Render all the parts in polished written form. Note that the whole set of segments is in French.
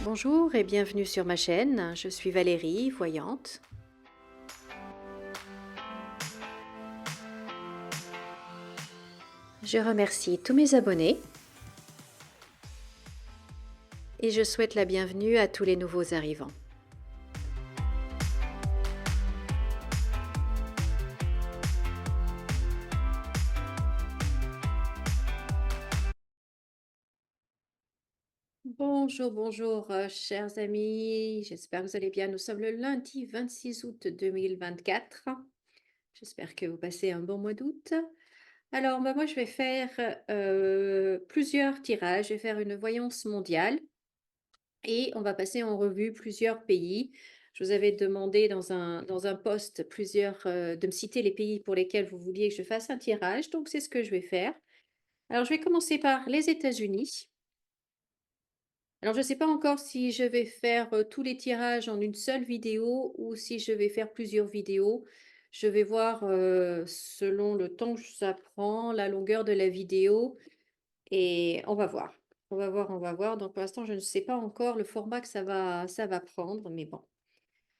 Bonjour et bienvenue sur ma chaîne. Je suis Valérie, voyante. Je remercie tous mes abonnés et je souhaite la bienvenue à tous les nouveaux arrivants. Bonjour, bonjour, chers amis. J'espère que vous allez bien. Nous sommes le lundi 26 août 2024. J'espère que vous passez un bon mois d'août. Alors, moi, je vais faire plusieurs tirages. Je vais faire une voyance mondiale et on va passer en revue plusieurs pays. Je vous avais demandé dans un post de me citer les pays pour lesquels vous vouliez que je fasse un tirage. Donc, c'est ce que je vais faire. Alors, je vais commencer par les États-Unis. Alors, je ne sais pas encore si je vais faire tous les tirages en une seule vidéo ou si je vais faire plusieurs vidéos. Je vais voir selon le temps que ça prend, la longueur de la vidéo et on va voir. On va voir, on va voir. Donc, pour l'instant, je ne sais pas encore le format que ça va prendre, mais bon.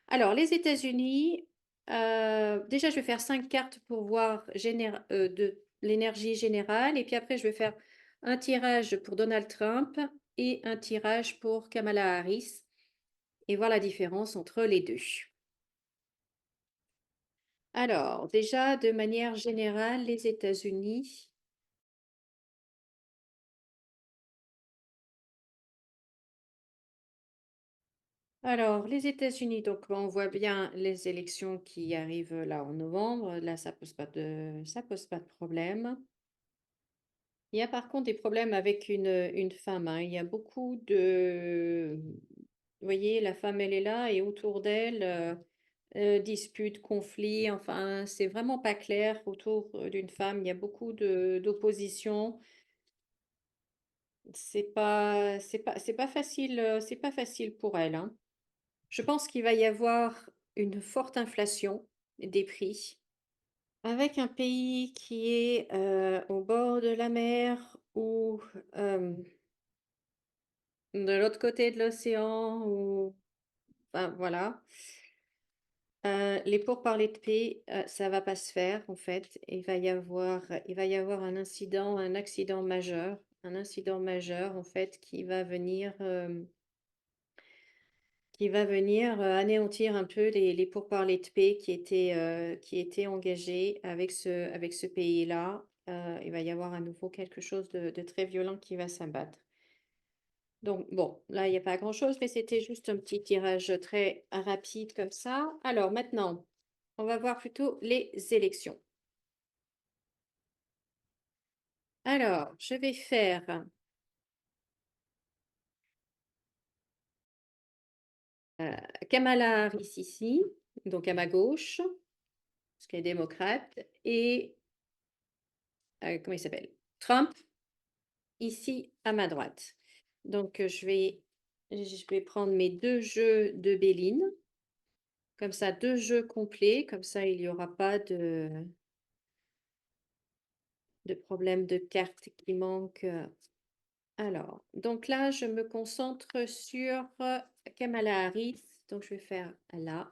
Alors, les États-Unis, déjà, je vais faire 5 cartes pour voir de l'énergie générale. Et puis après, je vais faire un tirage pour Donald Trump et un tirage pour Kamala Harris et voir la différence entre les deux. Alors, déjà, de manière générale, les États-Unis. Alors, les États-Unis, donc on voit bien les élections qui arrivent là en novembre. Là, ça pose pas de problème. Il y a par contre des problèmes avec une femme, hein. Il y a beaucoup vous voyez, la femme, elle est là et autour d'elle, disputes, conflits, enfin, c'est vraiment pas clair autour d'une femme. Il y a beaucoup d'opposition. C'est pas facile, c'est pas facile pour elle, hein. Je pense qu'il va y avoir une forte inflation des prix. Avec un pays qui est au bord de la mer ou de l'autre côté de l'océan ou enfin voilà. Les pourparlers de paix, ça va pas se faire en fait. Il va y avoir un accident majeur en fait qui va venir, anéantir un peu les pourparlers de paix qui étaient engagés avec ce pays-là. Il va y avoir à nouveau quelque chose de très violent qui va s'abattre. Donc bon, là, il n'y a pas grand-chose, mais c'était juste un petit tirage très rapide comme ça. Alors maintenant, on va voir plutôt les élections. Alors, je vais faire Kamala Harris ici, donc à ma gauche, parce qu'elle est démocrate, et comment il s'appelle? Trump ici à ma droite. Donc je vais prendre mes deux jeux de Béline, comme ça, deux jeux complets, comme ça il n'y aura pas de problème de cartes qui manquent. Alors, donc là, je me concentre sur Kamala Harris. Donc, je vais faire là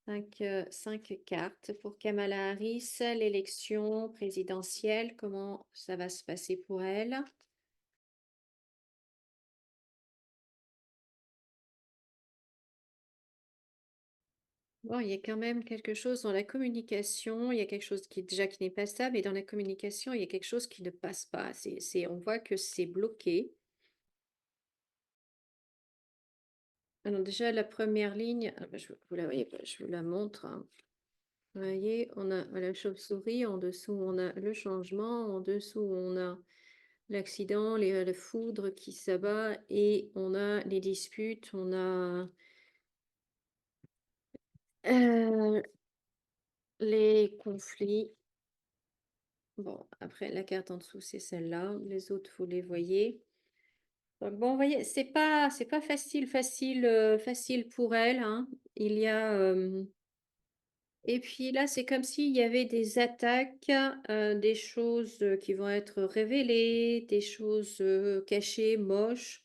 5 cartes pour Kamala Harris, l'élection présidentielle, comment ça va se passer pour elle. Bon, il y a quand même quelque chose dans la communication, il y a quelque chose qui n'est pas stable, et dans la communication, il y a quelque chose qui ne passe pas. On voit que c'est bloqué. Alors déjà, la première ligne, vous la voyez pas, je vous la montre, hein. Vous voyez, on a la chauve-souris, en dessous on a le changement, en dessous on a l'accident, la foudre qui s'abat et on a les disputes, on a euh, les conflits. Bon, après la carte en dessous c'est celle-là, les autres vous les voyez. Donc bon, vous voyez, c'est pas facile pour elle, hein. Il y a Et puis là, c'est comme s'il y avait des attaques, des choses qui vont être révélées, des choses cachées, moches.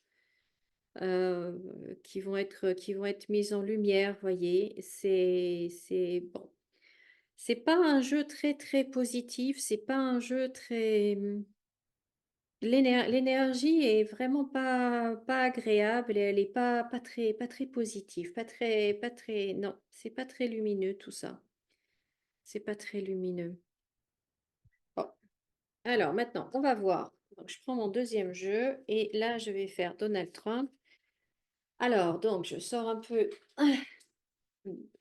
qui vont être mises en lumière, voyez? C'est bon, c'est pas un jeu très, très positif, c'est pas un jeu très, l'énergie est vraiment pas agréable et elle est pas très positive, pas très non, c'est pas très lumineux tout ça. C'est pas très lumineux. Bon, alors maintenant, on va voir. Donc je prends mon deuxième jeu et là, je vais faire Donald Trump. Alors donc je sors un peu,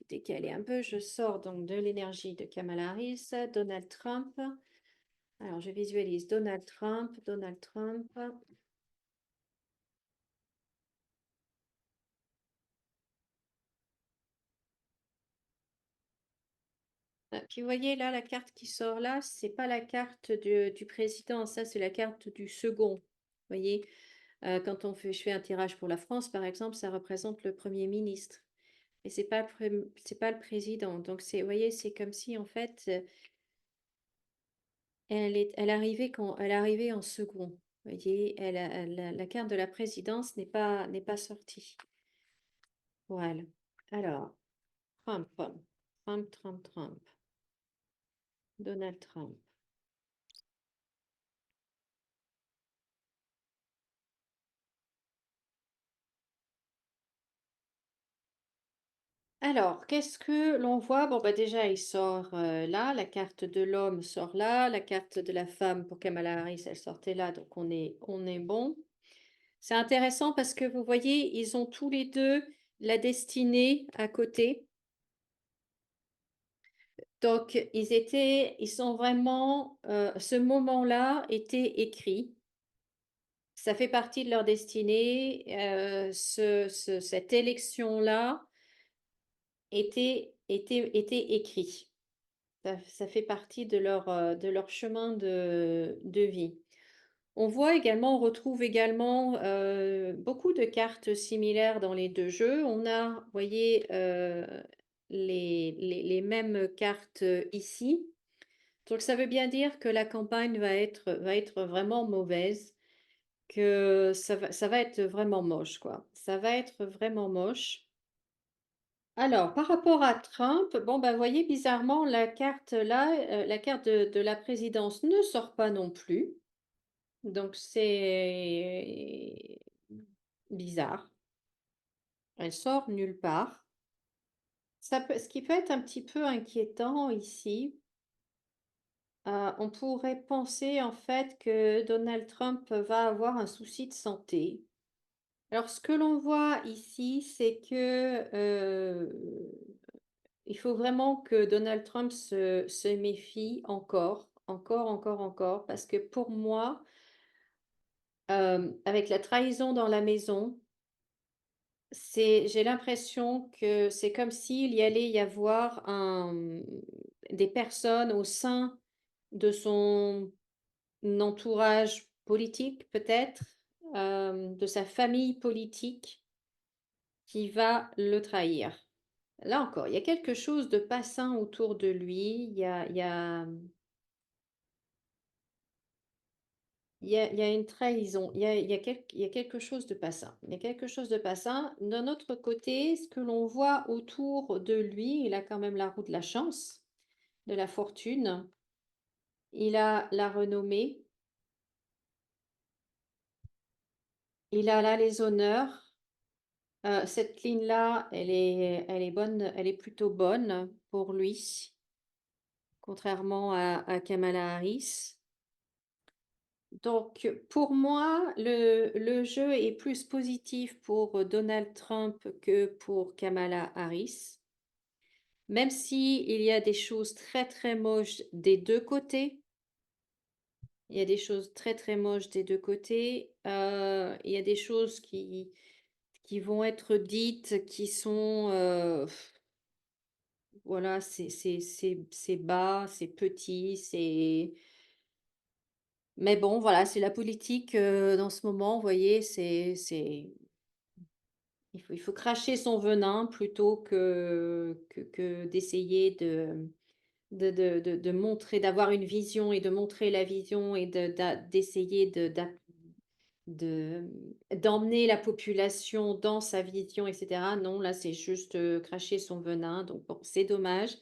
décaler un peu, je sors donc de l'énergie de Kamala Harris, Donald Trump. Alors je visualise Donald Trump, Donald Trump. Puis vous voyez là, la carte qui sort là, c'est pas la carte du président, ça c'est la carte du second. Vous voyez, quand je fais un tirage pour la France, par exemple, ça représente le Premier ministre. Et c'est pas le président. Donc c'est, vous voyez, c'est comme si en fait, elle arrivait en second. Vous voyez, la carte de la présidence n'est pas sortie. Voilà. Alors, Trump, Trump. Donald Trump. Alors, qu'est-ce que l'on voit? Bon, bah déjà, il sort là, la carte de l'homme sort là, la carte de la femme pour Kamala Harris, elle sortait là, donc on est bon. C'est intéressant parce que vous voyez, ils ont tous les deux la destinée à côté. Donc, ils sont vraiment, ce moment-là était écrit. Ça fait partie de leur destinée. Cette élection-là était écrit. Ça fait partie de leur chemin de vie. On retrouve également beaucoup de cartes similaires dans les deux jeux. On a, vous voyez, les mêmes cartes ici. Donc ça veut bien dire que la campagne va être vraiment mauvaise, que ça va être vraiment moche, quoi. Ça va être vraiment moche. Alors, par rapport à Trump, bon, bah, vous voyez, bizarrement, la carte là, la carte de la présidence ne sort pas non plus. Donc c'est bizarre. Elle sort nulle part. Ce qui peut être un petit peu inquiétant ici, on pourrait penser en fait que Donald Trump va avoir un souci de santé. Alors ce que l'on voit ici, c'est que il faut vraiment que Donald Trump se méfie encore, parce que pour moi, avec la trahison dans la maison, j'ai l'impression que c'est comme s'il y allait y avoir des personnes au sein de son entourage politique, peut-être, de sa famille politique, qui va le trahir. Là encore, il y a quelque chose de pas sain autour de lui. Il y a une trahison. Il y a quelque chose de pas sain. Il y a quelque chose de pas sain. D'un autre côté, ce que l'on voit autour de lui, il a quand même la roue de la chance, de la fortune. Il a la renommée. Il a là les honneurs. Cette ligne-là, elle est bonne, elle est plutôt bonne pour lui, contrairement à Kamala Harris. Donc, pour moi, le jeu est plus positif pour Donald Trump que pour Kamala Harris. Même si il y a des choses très très moches des deux côtés, il y a des choses très très moches des deux côtés. Il y a des choses qui vont être dites qui sont, voilà, c'est bas, c'est petit, c'est. Mais bon, voilà, c'est la politique dans ce moment, vous voyez, il faut cracher son venin plutôt que d'essayer de montrer, d'avoir une vision et de montrer la vision et d'essayer de d'emmener la population dans sa vision et cetera. Non, là, c'est juste, cracher son venin, donc bon, c'est dommage,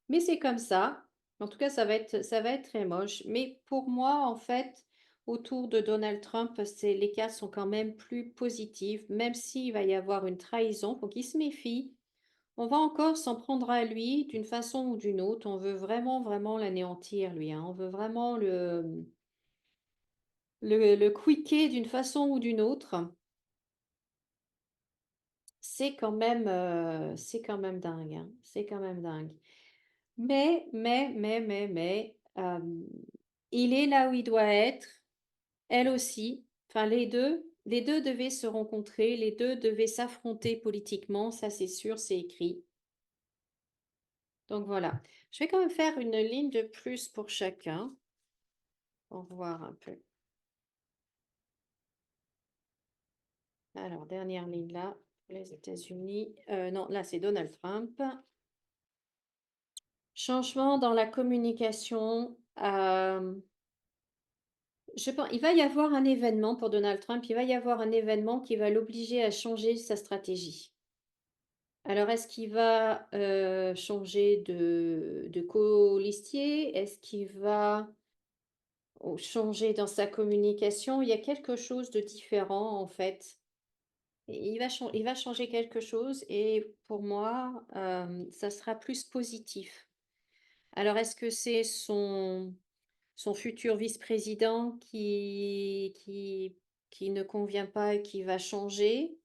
mais c'est comme ça. En tout cas, ça va être très moche, mais pour moi, en fait, autour de Donald Trump, c'est les cas sont quand même plus positifs, même s'il va y avoir une trahison, faut qu'il se méfie. On va encore s'en prendre à lui d'une façon ou d'une autre. On veut vraiment, vraiment l'anéantir lui, hein. On veut vraiment le quicker d'une façon ou d'une autre. C'est quand même dingue, hein. C'est quand même dingue. Mais, il est là où il doit être, elle aussi. Enfin les deux devaient se rencontrer, les 2 devaient s'affronter politiquement, ça c'est sûr, c'est écrit. Donc voilà. Je vais quand même faire une ligne de plus pour chacun, pour voir un peu. Alors dernière ligne là, pour les États-Unis. Non, là c'est Donald Trump. Changement dans la communication, je pense il va y avoir un événement pour Donald Trump, il va y avoir un événement qui va l'obliger à changer sa stratégie. Alors est-ce qu'il va, changer de colistier? Est-ce qu'il va changer dans sa communication? Il y a quelque chose de différent en fait. Et il va changer quelque chose et pour moi, ça sera plus positif. Alors est-ce que c'est son futur vice-président qui ne convient pas et qui va changer?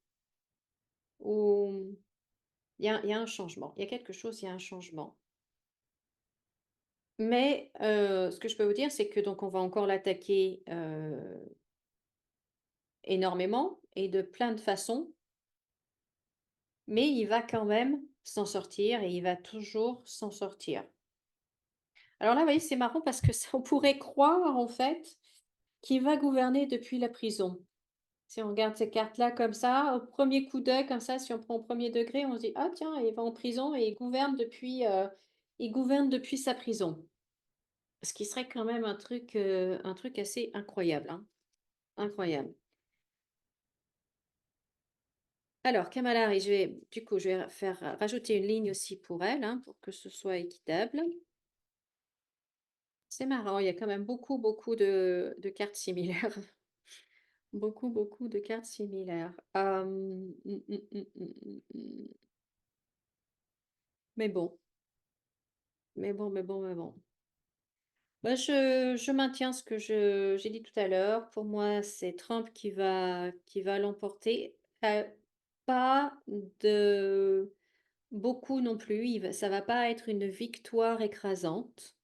Ou il y a un changement, il y a quelque chose, il y a un changement. Mais, ce que je peux vous dire, c'est que donc on va encore l'attaquer, énormément et de plein de façons, mais il va quand même s'en sortir et il va toujours s'en sortir. Alors là, vous voyez, c'est marrant parce que ça on pourrait croire en fait qu'il va gouverner depuis la prison. Si on regarde ces cartes-là comme ça, au premier coup d'œil comme ça, si on prend au premier degré, on se dit: «Ah tiens, il va en prison et il gouverne depuis sa prison». Ce qui serait quand même un truc assez incroyable, hein, incroyable. Alors Kamala Harris, je vais faire rajouter une ligne aussi pour elle, hein, pour que ce soit équitable. C'est marrant, il y a quand même beaucoup, beaucoup de cartes similaires. Beaucoup, beaucoup de cartes similaires. Mais bon, mais bon. Bah, je maintiens ce que j'ai dit tout à l'heure. Pour moi, c'est Trump qui va l'emporter. Pas de beaucoup non plus. Ça va pas être une victoire écrasante.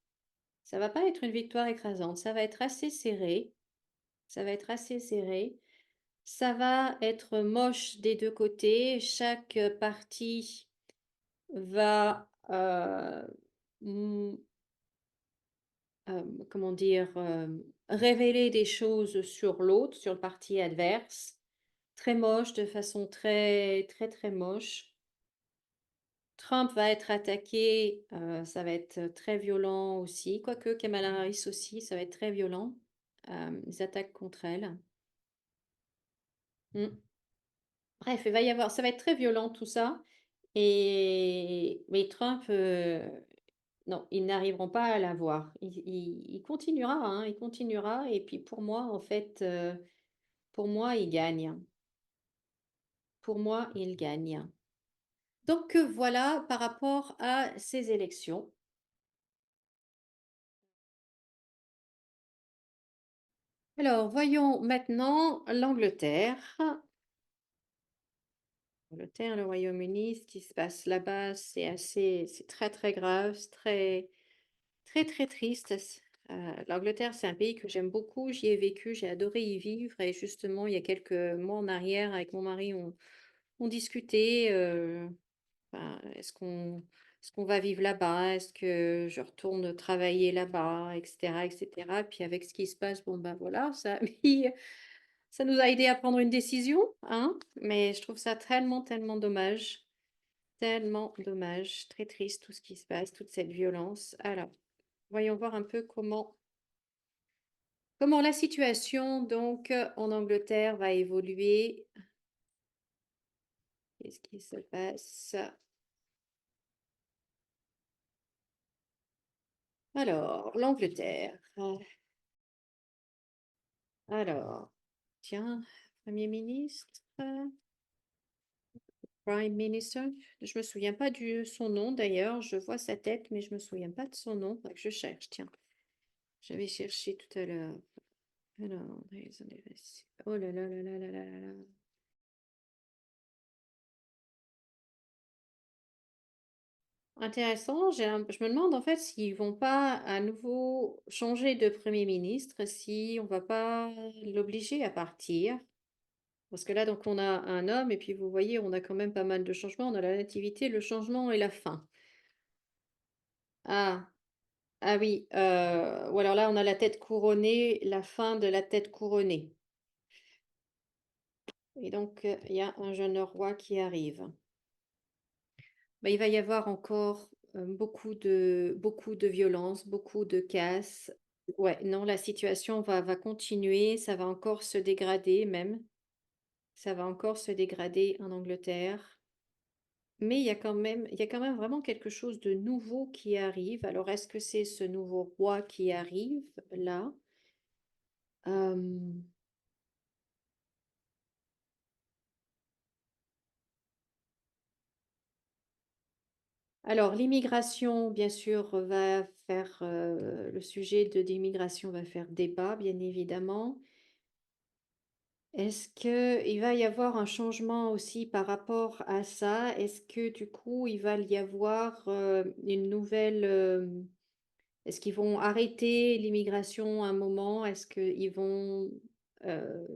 Ça va pas être une victoire écrasante. Ça va être assez serré. Ça va être assez serré. Ça va être moche des 2 côtés. Chaque, parti va, mmh, comment dire? Révéler des choses sur l'autre, sur le parti adverse. Très moche, de façon très, très, très moche. Trump va être attaqué, ça va être très violent aussi, quoique Kamala Harris aussi, ça va être très violent. Ils attaquent contre elle. Mmh. Bref, ça va être très violent tout ça et mais Trump, non, ils n'arriveront pas à l'avoir. Il continuera, hein, il continuera et puis pour moi, en fait, pour moi, il gagne. Pour moi, il gagne. Donc, voilà par rapport à ces élections. Alors, voyons maintenant l'Angleterre. L'Angleterre, le Royaume-Uni, ce qui se passe là-bas, c'est très, très grave, c'est très, très, très triste. L'Angleterre, c'est un pays que j'aime beaucoup. J'y ai vécu, j'ai adoré y vivre et justement, il y a quelques mois en arrière, avec mon mari, on discutait, enfin, est-ce qu'on va vivre là-bas? Est-ce que je retourne travailler là-bas? Et cetera, et cetera. Puis avec ce qui se passe, bon, ben, voilà, ça nous a aidé à prendre une décision, hein, mais je trouve ça tellement, tellement dommage. Tellement dommage, très triste tout ce qui se passe, toute cette violence. Alors, voyons voir un peu comment Comment la situation donc en Angleterre va évoluer? Qu'est-ce qui se passe? Alors, l'Angleterre. Alors, tiens, Premier ministre, Prime Minister. Je me souviens pas de son nom d'ailleurs. Je vois sa tête, mais je me souviens pas de son nom. Faudrait que je cherche, tiens. J'avais cherché tout à l'heure. Alors, oh là là là là là là là là. Intéressant. Je me demande en fait s'ils vont pas à nouveau changer de Premier ministre, si on va pas l'obliger à partir. Parce que là, donc, on a un homme, et puis vous voyez, on a quand même pas mal de changements. On a la nativité, le changement et la fin. Ah, ah oui. Ou alors là, on a la tête couronnée, la fin de la tête couronnée. Et donc, il y a un jeune roi qui arrive. Bah, il va y avoir encore beaucoup de violence, beaucoup de casse. Ouais, non, la situation va continuer, ça va encore se dégrader même. Ça va encore se dégrader en Angleterre. Mais il y a quand même vraiment quelque chose de nouveau qui arrive. Alors, est-ce que c'est ce nouveau roi qui arrive là? Euh, alors, l'immigration, bien sûr, va faire le sujet de l'immigration va faire débat, bien évidemment. Est-ce que il va y avoir un changement aussi par rapport à ça? Est-ce que du coup, il va y avoir une nouvelle... est-ce qu'ils vont arrêter l'immigration à un moment? Est-ce qu'ils vont euh,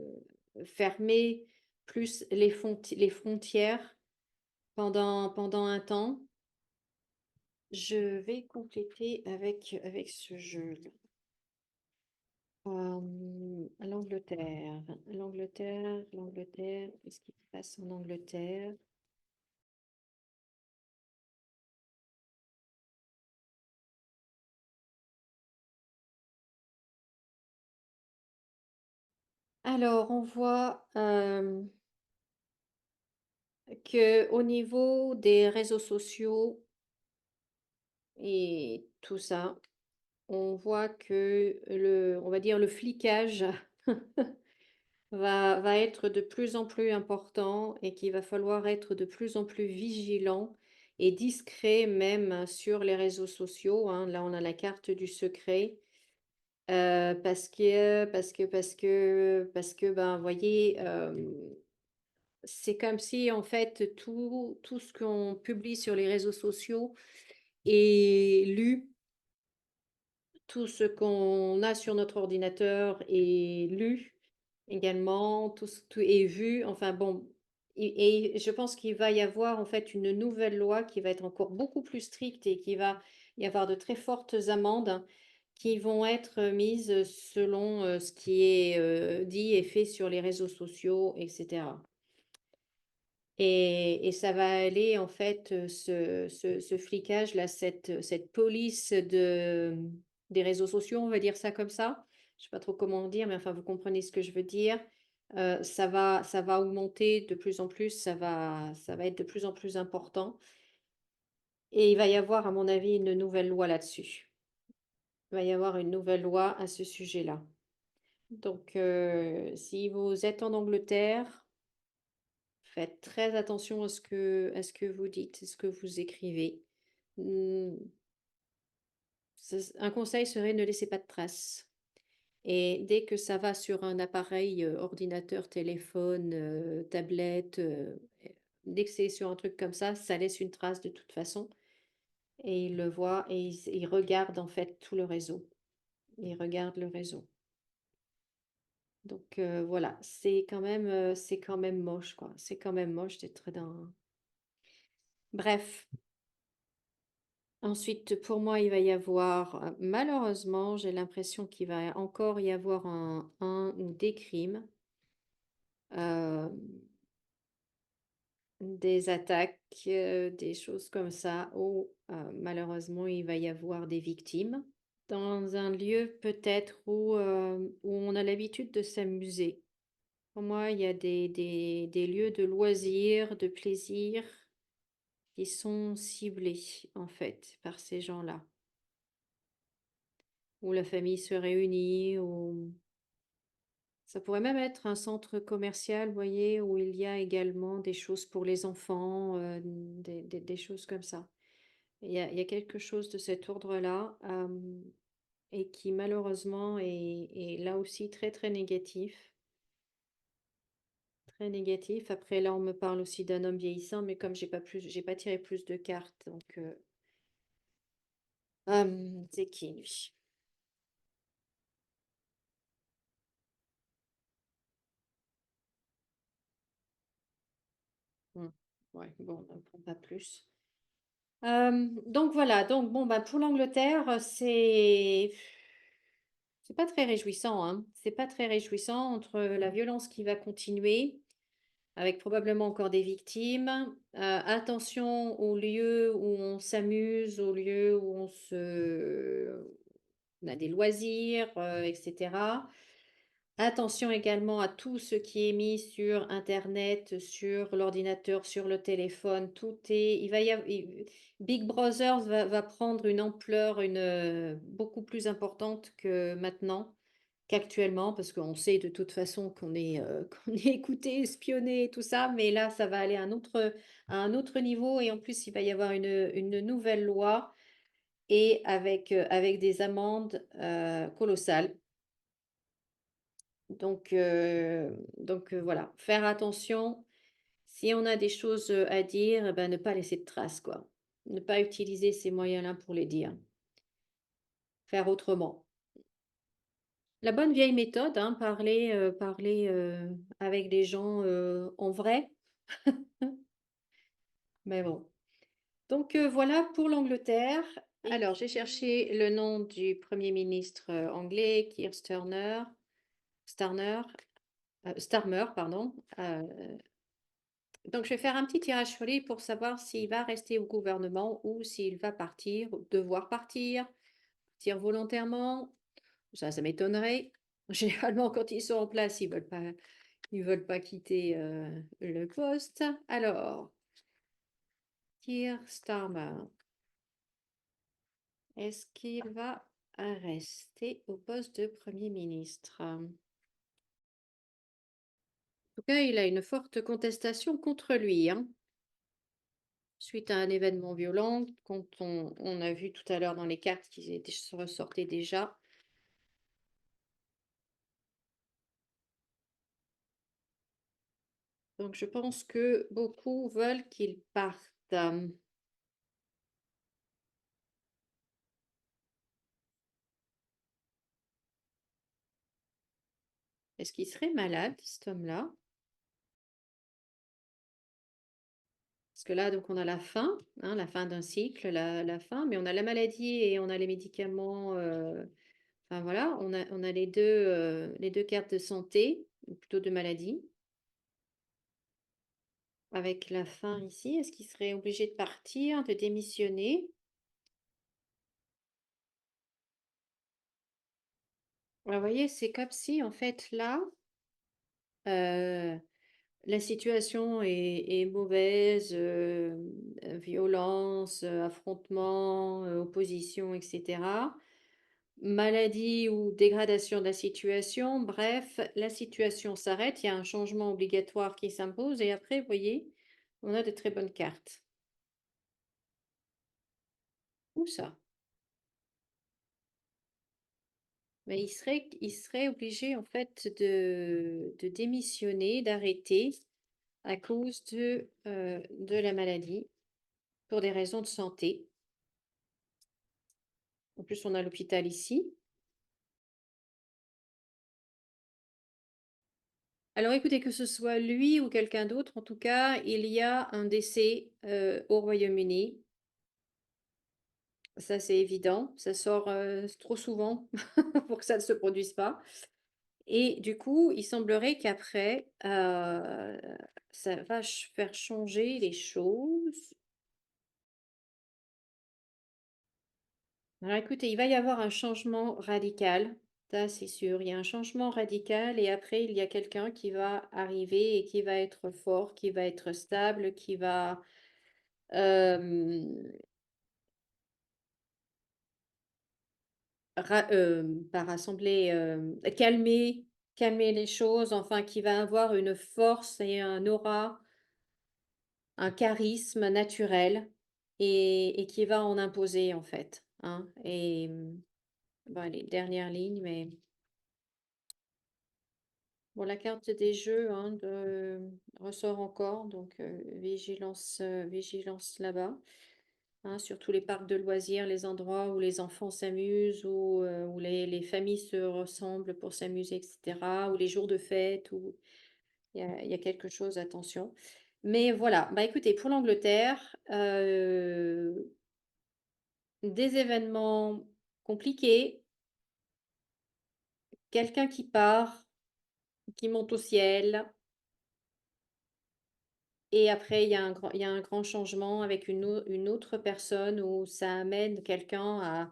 fermer plus les frontières pendant un temps? Je vais compléter avec ce jeu-là. L'Angleterre, qu'est-ce qui se passe en Angleterre? Alors, on voit que au niveau des réseaux sociaux et tout ça, on voit que on va dire le flicage va être de plus en plus important et qu'il va falloir être de plus en plus vigilant et discret même sur les réseaux sociaux, hein. Là, on a la carte du secret. Parce que, ben, vous voyez, c'est comme si en fait tout ce qu'on publie sur les réseaux sociaux est lu, tout ce qu'on a sur notre ordinateur est lu également, tout est vu. Enfin bon, et je pense qu'il va y avoir en fait une nouvelle loi qui va être encore beaucoup plus stricte et qui va y avoir de très fortes amendes qui vont être mises selon ce qui est dit et fait sur les réseaux sociaux, etc. Et ça va aller en fait, ce flicage-là, cette police des réseaux sociaux, on va dire ça comme ça. Je sais pas trop comment dire, mais enfin, vous comprenez ce que je veux dire. Ça va augmenter de plus en plus, ça va être de plus en plus important. Et il va y avoir, à mon avis, une nouvelle loi là-dessus. Il va y avoir une nouvelle loi à ce sujet-là. Donc, si vous êtes en Angleterre, faites très attention à ce que vous dites, à ce que vous écrivez. Hmm, un conseil serait ne laissez pas de traces. Et dès que ça va sur un appareil, ordinateur, téléphone, tablette, dès que c'est sur un truc comme ça laisse une trace de toute façon. Et il le voit et il regarde en fait tout le réseau. Il regarde le réseau. Donc voilà, c'est quand même moche, quoi. C'est quand même moche d'être dans... Bref, ensuite, pour moi, il va y avoir, malheureusement, j'ai l'impression qu'il va encore y avoir un ou des crimes, euh, des attaques, des choses comme ça, où malheureusement, il va y avoir des victimes. dans un lieu peut-être où on a l'habitude de s'amuser. Pour moi, il y a des lieux de loisirs, de plaisir qui sont ciblés, en fait, par ces gens-là, où la famille se réunit, où ça pourrait même être un centre commercial, vous voyez, où il y a également des choses pour les enfants, des choses comme ça. Il y a quelque chose de cet ordre-là, et qui malheureusement est là aussi très, très négatif. Très négatif. Après là, on me parle aussi d'un homme vieillissant, mais comme j'ai pas tiré plus de cartes, donc c'est qui lui? Mmh. Ouais, bon, on prend pas plus. Donc voilà, donc bon, bah, pour l'Angleterre, c'est pas très réjouissant, hein. C'est pas très réjouissant entre la violence qui va continuer, avec probablement encore des victimes. Attention aux lieux où on s'amuse, aux lieux où on a des loisirs, et cetera. Attention également à tout ce qui est mis sur internet, sur l'ordinateur, sur le téléphone, tout est il va y av i Big Brother va prendre une ampleur, beaucoup plus importante que maintenant, qu'actuellement, parce qu'on sait de toute façon qu'on est, qu'on est écouté, espionné et tout ça, mais là, ça va aller à un autre niveau et en plus, il va y avoir une nouvelle loi et avec des amendes, colossales. Voilà, faire attention. Si on a des choses, à dire, eh ben, ne pas laisser de traces, quoi. Ne pas utiliser ces moyens-là pour les dire. Faire autrement. La bonne vieille méthode, hein, parler, avec les gens, en vrai. Mais bon. Donc, voilà pour l'Angleterre. Alors, j'ai cherché le nom du premier ministre, anglais, Keir Starmer, pardon. Donc, je vais faire un petit tirage sur lui pour savoir s'il va rester au gouvernement ou s'il va partir, devoir partir, partir volontairement. Ça m'étonnerait. Généralement, quand ils sont en place, ils veulent pas quitter le poste. Alors, Keir Starmer, est-ce qu'il va rester au poste de Premier ministre? En tout cas, il a une forte contestation contre lui, hein. Suite à un événement violent, quand on a vu tout à l'heure dans les cartes qu'ils étaient ressortaient déjà. Donc je pense que beaucoup veulent qu'il parte. Est-ce qu'il serait malade, cet homme-là? Parce que là, donc on a la fin, hein, la fin d'un cycle, la fin, mais on a la maladie et on a les médicaments, enfin voilà, on a les 2 cartes de santé, ou plutôt de maladie. Avec la fin ici, est-ce qu'il serait obligé de partir, de démissionner? Bah, vous voyez, c'est comme si en fait là, heu, la situation est mauvaise, violence, affrontement, opposition et cetera. Maladie ou dégradation de la situation, bref, la situation s'arrête, il y a un changement obligatoire qui s'impose et après, vous voyez, on a de très bonnes cartes. Où ça? Mais il serait obligé en fait de démissionner, d'arrêter à cause de la maladie, pour des raisons de santé. En plus, on a l'hôpital ici. Alors écoutez, que ce soit lui ou quelqu'un d'autre, en tout cas, il y a un décès, au Royaume-Uni. Ça, c'est évident. Ça sort, trop souvent pour que ça ne se produise pas et du coup, il semblerait qu'après, ça va faire changer les choses. Alors écoutez, il va y avoir un changement radical, ça c'est sûr. Il y a un changement radical et après il y a quelqu'un qui va arriver et qui va être fort, qui va être stable, qui va hem, pas rassembler, calmer les choses, enfin qui va avoir une force et un aura, un charisme naturel et qui va en imposer en fait, hein et bon les dernières lignes mais bon, la carte des jeux, hein, ressort encore, donc vigilance, vigilance là-bas, hein, sur tous les parcs de loisirs, les endroits où les enfants s'amusent, où les familles se ressemblent pour s'amuser, et cetera, ou les jours de fête, où il y a quelque chose, attention. Mais voilà, bah écoutez, pour l'Angleterre, des événements compliqués, quelqu'un qui part, qui monte au ciel. Et après, il y a un grand changement avec une autre personne où ça amène quelqu'un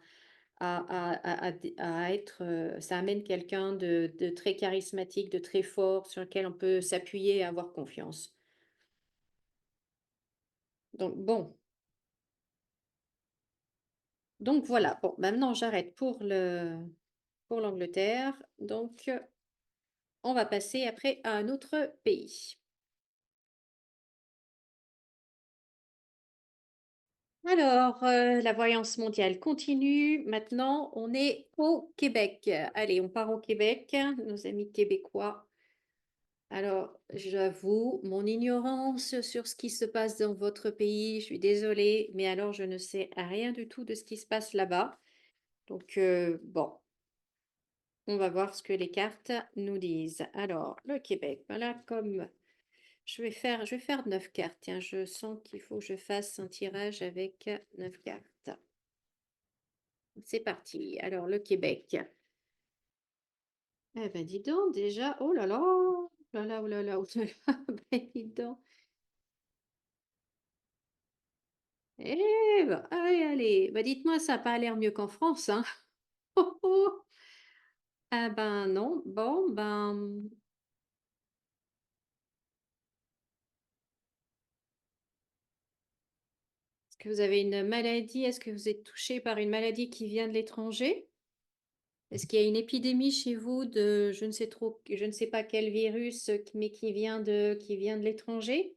à être, ça amène quelqu'un de très charismatique, de très fort, sur lequel on peut s'appuyer et avoir confiance. Donc bon, donc voilà. Bon, maintenant j'arrête pour l'Angleterre. Donc, on va passer après à un autre pays. Alors, la voyance mondiale continue. Maintenant, on est au Québec. Allez, on part au Québec, nos amis québécois. Alors, j'avoue mon ignorance sur ce qui se passe dans votre pays. Je suis désolée, mais alors je ne sais rien du tout de ce qui se passe là-bas. Donc, bon, on va voir ce que les cartes nous disent. Alors, le Québec, voilà comme je vais faire 9 cartes. Tiens, je sens qu'il faut que je fasse un tirage avec 9 cartes. C'est parti. Alors, le Québec. Eh ben, dis donc, déjà, oh là là, oh là là, oh là là, oh là là, ben, dis donc. Eh ben, allez, allez. Bah, dites-moi, ça n'a pas l'air mieux qu'en France, hein. Oh, oh. Ah ben non. Bon, ben, est-ce que vous avez une maladie? Est-ce que vous êtes touché par une maladie qui vient de l'étranger? Est-ce qu'il y a une épidémie chez vous de je ne sais trop, je ne sais pas quel virus, mais qui vient de l'étranger?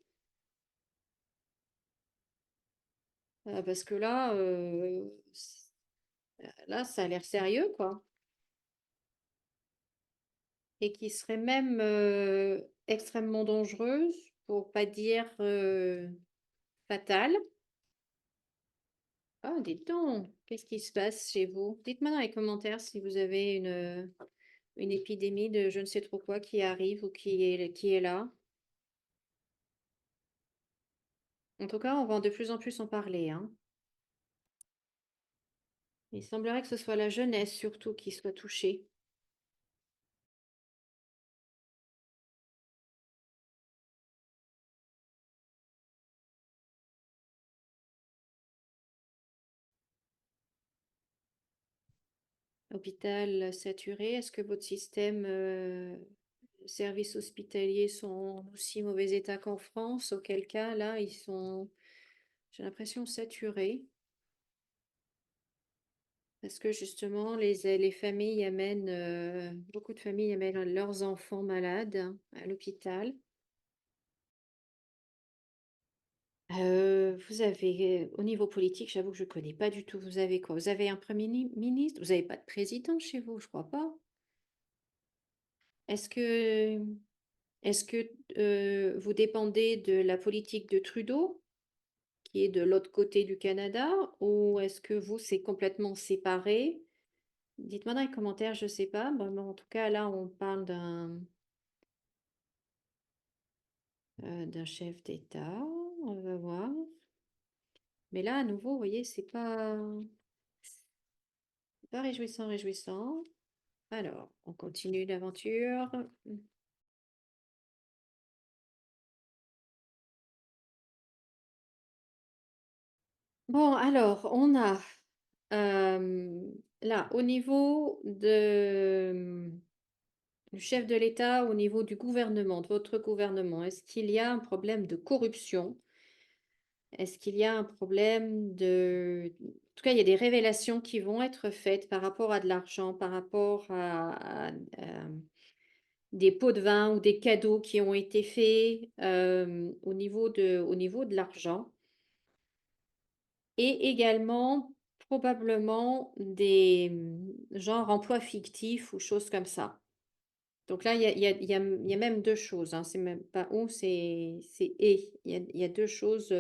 Parce que là, là, ça a l'air sérieux, quoi. Et qui serait même, extrêmement dangereuse, pour pas dire, fatale. Ah, dites donc, qu'est-ce qui se passe chez vous? Dites-moi dans les commentaires si vous avez une épidémie de je ne sais trop quoi qui arrive ou qui est là. En tout cas, on va de plus en plus en parler, hein. Il semblerait que ce soit la jeunesse surtout qui soit touchée. Hôpital saturé, est-ce que votre système, services hospitaliers sont en aussi mauvais état qu'en France? Auquel cas, là, ils sont, j'ai l'impression, saturés. Parce que justement, les familles amènent, beaucoup de familles amènent leurs enfants malades à l'hôpital. Vous avez, au niveau politique, j'avoue que je connais pas du tout. Vous avez quoi? Vous avez un premier ministre? Vous avez pas de président chez vous? Je crois pas. Est-ce que est-ce que, vous dépendez de la politique de Trudeau, qui est de l'autre côté du Canada? Ou est-ce que vous, c'est complètement séparé? Dites-moi dans les commentaires, je sais pas. Bon, en tout cas, là, on parle d'un chef d'État. On va voir. Mais là, à nouveau, vous voyez, c'est pas réjouissant, réjouissant. Alors, on continue l'aventure. Bon, alors, on a Là, au niveau de, du chef de l'État, au niveau du gouvernement, de votre gouvernement, est-ce qu'il y a un problème de corruption? Est-ce qu'il y a un problème en tout cas, il y a des révélations qui vont être faites par rapport à de l'argent, par rapport à des pots de vin ou des cadeaux qui ont été faits, au niveau de l'argent et également probablement genre emplois fictifs ou choses comme ça. Donc là, il y a même 2 choses, hein, c'est même pas ou, c'est et. Il y a 2 choses,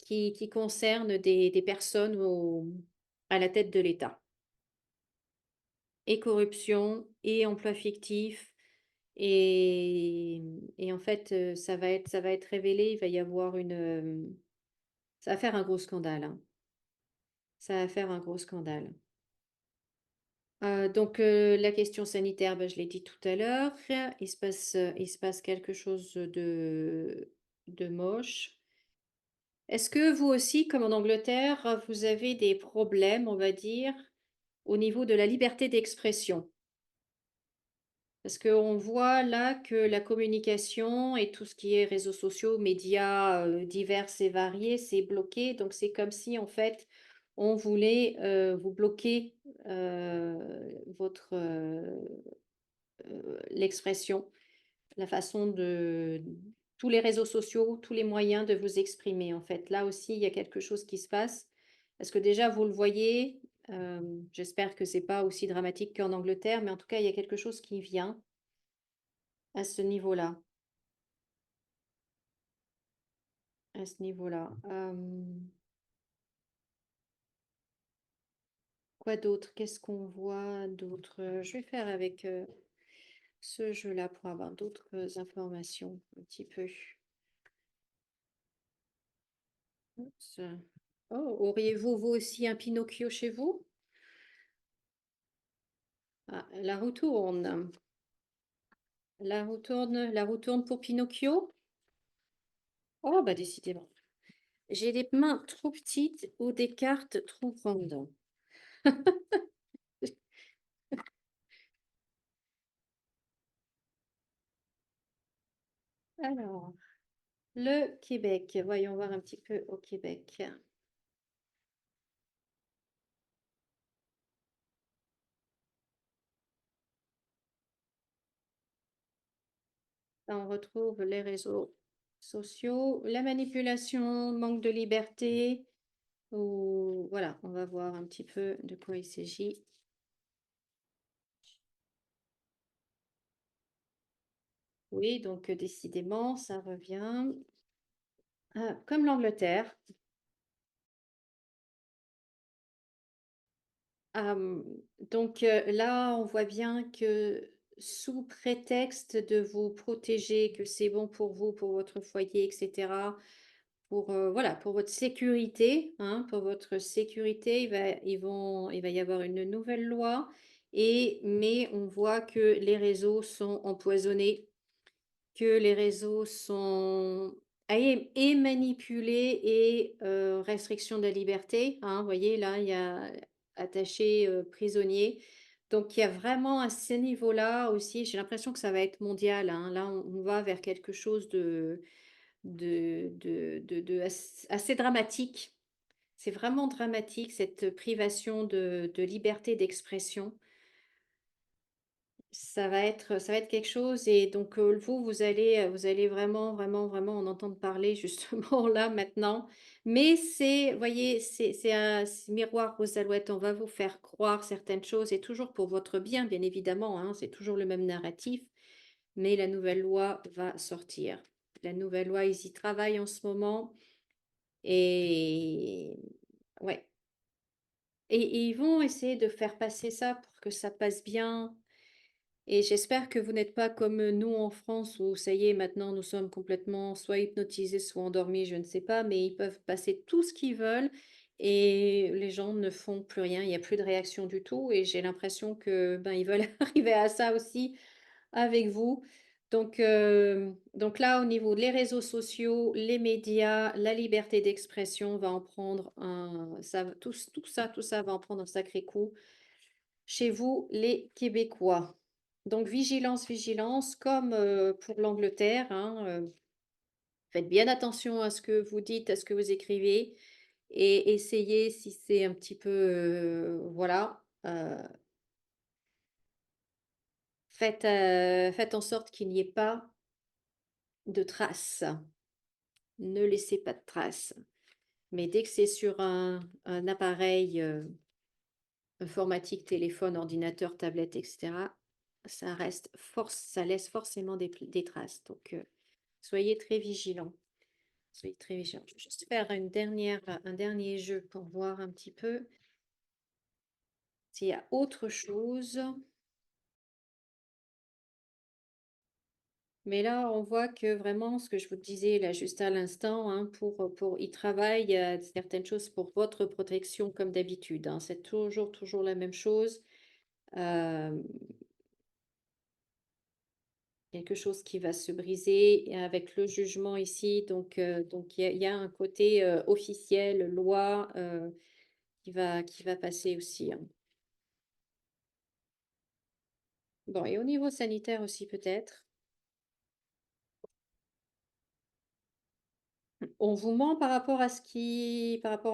qui concernent des personnes à la tête de l'État. Et corruption et emploi fictif et en fait, ça va être révélé. Il va y avoir ça va faire un gros scandale, hein. Ça va faire un gros scandale. Donc la question sanitaire, bah, je l'ai dit tout à l'heure. Il se passe quelque chose de moche. Est-ce que vous aussi, comme en Angleterre, vous avez des problèmes, on va dire, au niveau de la liberté d'expression? Parce qu'on voit là que la communication et tout ce qui est réseaux sociaux, médias, divers et variés, c'est bloqué. Donc c'est comme si en fait, on voulait, vous bloquer, l'expression, la façon de tous les réseaux sociaux, tous les moyens de vous exprimer en fait. Là aussi, il y a quelque chose qui se passe. Est-ce que déjà vous le voyez? J'espère que c'est pas aussi dramatique qu'en Angleterre, mais en tout cas, il y a quelque chose qui vient à ce niveau-là. À ce niveau-là. Quoi d'autre? Qu'est-ce qu'on voit d'autre? Je vais faire avec, ce jeu-là pour avoir d'autres, informations un petit peu. Oups. Oh, auriez-vous vous aussi un Pinocchio chez vous? Ah, la roue tourne. La roue tourne pour Pinocchio? Oh, bah, décidément. J'ai des mains trop petites ou des cartes trop grandes. Alors, le Québec. Voyons voir un petit peu au Québec. Là, on retrouve les réseaux sociaux, la manipulation, manque de liberté, ou voilà, on va voir un petit peu de quoi il s'agit. Oui, donc décidément, ça revient. Ah, comme l'Angleterre. Hem, donc là, on voit bien que sous prétexte de vous protéger, que c'est bon pour vous, pour votre foyer, et cetera, pour, voilà, pour votre sécurité, hein, pour votre sécurité, il va y avoir une nouvelle loi mais on voit que les réseaux sont empoisonnés, que les réseaux sont manipulés et restriction de la liberté, hein. Vous voyez, là, il y a attaché, prisonnier. Donc il y a vraiment à ce niveau-là aussi, j'ai l'impression que ça va être mondial, hein. Là, on va vers quelque chose de assez dramatique. C'est vraiment dramatique cette privation de liberté d'expression. Ça va être quelque chose et donc vous allez vraiment, vraiment, vraiment en entendre parler justement là maintenant. Mais c'est voyez, c'est un miroir aux alouettes. On va vous faire croire certaines choses et toujours pour votre bien, bien évidemment, hein, c'est toujours le même narratif, mais la nouvelle loi va sortir. La nouvelle loi, ils y travaillent en ce moment et ouais et ils vont essayer de faire passer ça pour que ça passe bien et j'espère que vous n'êtes pas comme, nous en France où ça y est, maintenant nous sommes complètement soit hypnotisés, soit endormis, je ne sais pas, mais ils peuvent passer tout ce qu'ils veulent et les gens ne font plus rien. Il y a plus de réaction du tout et j'ai l'impression que, ben, ils veulent arriver à ça aussi avec vous. Donc là, au niveau des réseaux sociaux, les médias, la liberté d'expression va en prendre tout ça va en prendre un sacré coup chez vous, les Québécois. Donc vigilance, vigilance, comme, pour l'Angleterre, hein, faites bien attention à ce que vous dites, à ce que vous écrivez et essayez si c'est un petit peu, voilà, faites en sorte qu'il n'y ait pas de traces. Ne laissez pas de traces. Mais dès que c'est sur un appareil, informatique, téléphone, ordinateur, tablette et cetera, ça laisse forcément des traces. Donc, soyez très vigilants. Soyez très vigilants. Je vais juste faire un dernier jeu pour voir un petit peu s'il y a autre chose. Mais là, on voit que vraiment, ce que je vous disais là juste à l'instant, hein, il travaille certaines choses pour votre protection comme d'habitude, hein. C'est toujours, toujours la même chose. Euh, Quelque chose qui va se briser et avec le jugement ici. Donc il y a un côté officiel, loi qui va passer aussi, hein. Bon, et au niveau sanitaire aussi peut-être. On vous ment par rapport à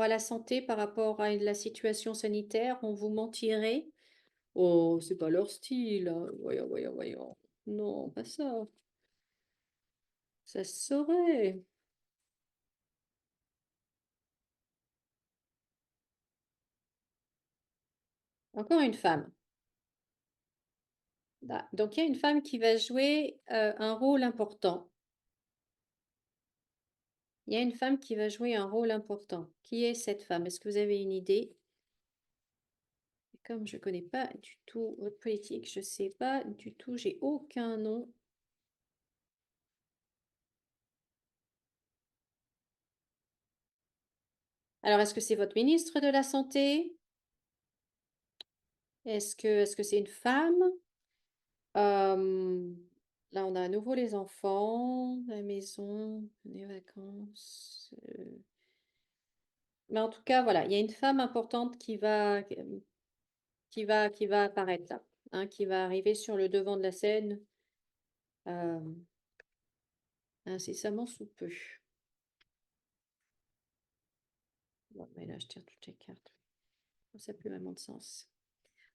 la santé, par rapport à la situation sanitaire, on vous mentirait? Oh, c'est pas leur style, hein. Voyons, voyons, voyons. Non, pas ça. Ça se saurait. Encore une femme. Donc il y a une femme qui va jouer un rôle important. Il y a une femme qui va jouer un rôle important. Qui est cette femme? Est-ce que vous avez une idée? Et comme je ne connais pas du tout votre politique, je ne sais pas du tout, j'ai aucun nom. Alors, est-ce que c'est votre ministre de la Santé? Est-ce que c'est une femme? Euh, Là, on a à nouveau les enfants, la maison, les vacances. Mais en tout cas, voilà, il y a une femme importante qui va apparaître là, hein, qui va arriver sur le devant de la scène euh, incessamment sous peu. Bon, mais là, je tire toutes les cartes. Ça n'a plus vraiment de sens.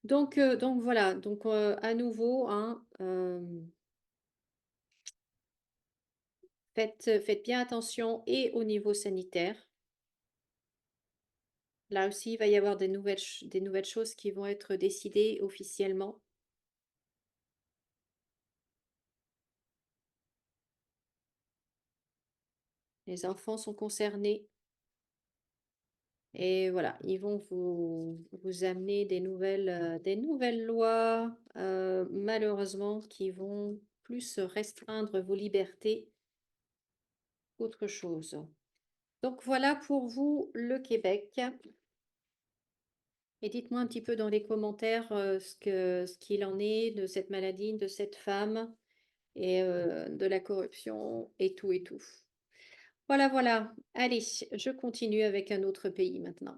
Donc voilà, donc à nouveau, hein, faites bien attention et au niveau sanitaire. Là aussi, il va y avoir des nouvelles choses qui vont être décidées officiellement. Les enfants sont concernés et voilà, ils vont vous amener des nouvelles lois, malheureusement, qui vont plus restreindre vos libertés qu'autre chose. Donc voilà pour vous le Québec. Et dites-moi un petit peu dans les commentaires ce qu'il en est de cette maladie, de cette femme et de la corruption et tout et tout. Voilà, voilà. Allez, je continue avec un autre pays maintenant.